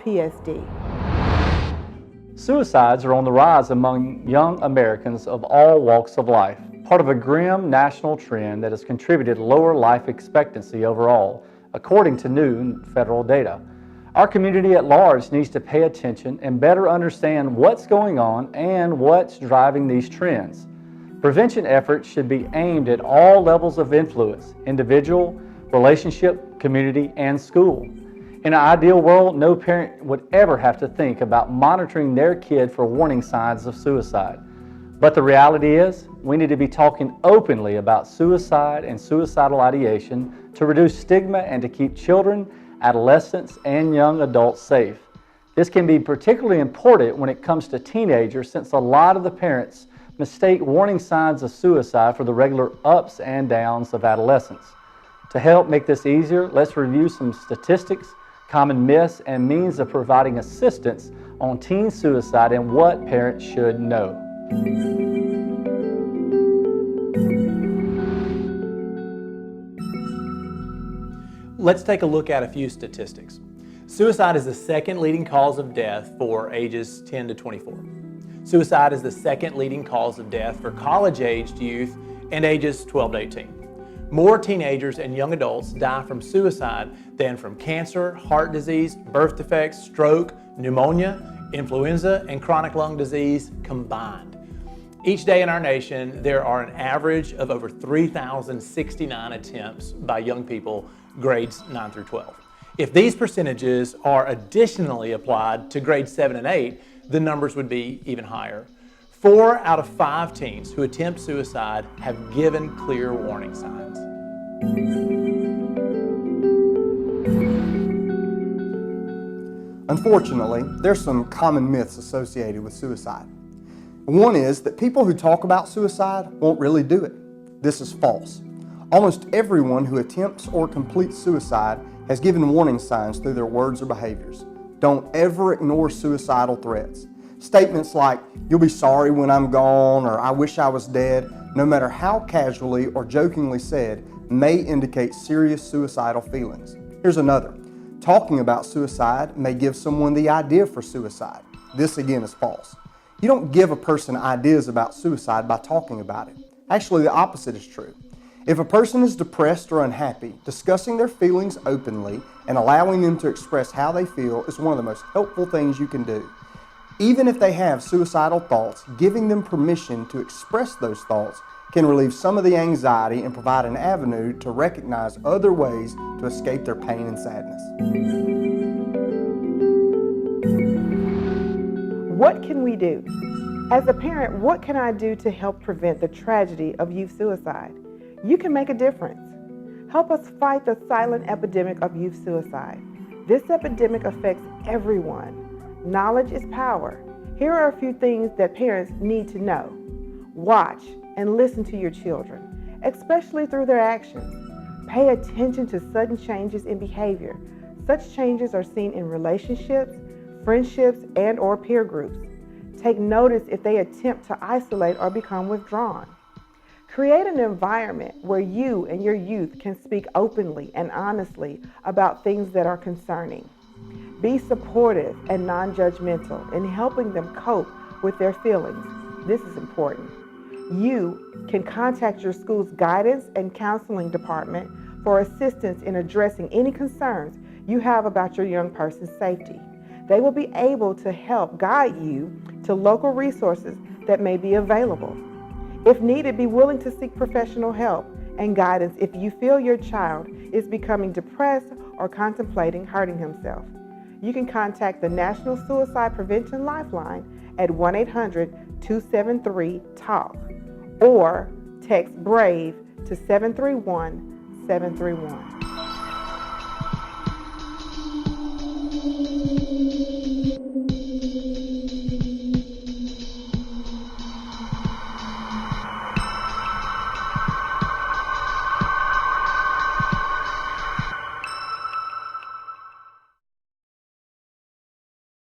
PSD. Suicides are on the rise among young Americans of all walks of life, part of a grim national trend that has contributed to lower life expectancy overall, according to new federal data. Our community at large needs to pay attention and better understand what's going on and what's driving these trends. Prevention efforts should be aimed at all levels of influence: individual, relationship, community, and school. In an ideal world, no parent would ever have to think about monitoring their kid for warning signs of suicide. But the reality is, we need to be talking openly about suicide and suicidal ideation to reduce stigma and to keep children, adolescents, and young adults safe. This can be particularly important when it comes to teenagers, since a lot of the parents mistake warning signs of suicide for the regular ups and downs of adolescence. To help make this easier, let's review some statistics, common myths, and means of providing assistance on teen suicide and what parents should know. Let's take a look at a few statistics. Suicide is the second leading cause of death for ages 10 to 24. Suicide is the second leading cause of death for college-aged youth and ages 12 to 18. More teenagers and young adults die from suicide than from cancer, heart disease, birth defects, stroke, pneumonia, influenza, and chronic lung disease combined. Each day in our nation, there are an average of over 3,069 attempts by young people grades 9 through 12. If these percentages are additionally applied to grades 7 and 8, the numbers would be even higher. 4 out of 5 teens who attempt suicide have given clear warning signs. Unfortunately, there's some common myths associated with suicide. One is that people who talk about suicide won't really do it. This is false. Almost everyone who attempts or completes suicide has given warning signs through their words or behaviors. Don't ever ignore suicidal threats. Statements like, "You'll be sorry when I'm gone," or "I wish I was dead," no matter how casually or jokingly said, may indicate serious suicidal feelings. Here's another. Talking about suicide may give someone the idea for suicide. This again is false. You don't give a person ideas about suicide by talking about it. Actually, the opposite is true. If a person is depressed or unhappy, discussing their feelings openly and allowing them to express how they feel is one of the most helpful things you can do. Even if they have suicidal thoughts, giving them permission to express those thoughts can relieve some of the anxiety and provide an avenue to recognize other ways to escape their pain and sadness. What can we do? As a parent, what can I do to help prevent the tragedy of youth suicide? You can make a difference. Help us fight the silent epidemic of youth suicide. This epidemic affects everyone. Knowledge is power. Here are a few things that parents need to know. Watch and listen to your children, especially through their actions. Pay attention to sudden changes in behavior. Such changes are seen in relationships, friendships, and/or peer groups. Take notice if they attempt to isolate or become withdrawn. Create an environment where you and your youth can speak openly and honestly about things that are concerning. Be supportive and non-judgmental in helping them cope with their feelings. This is important. You can contact your school's guidance and counseling department for assistance in addressing any concerns you have about your young person's safety. They will be able to help guide you to local resources that may be available. If needed, be willing to seek professional help and guidance if you feel your child is becoming depressed or contemplating hurting himself. You can contact the National Suicide Prevention Lifeline at 1-800-273-TALK or text BRAVE to 731-731.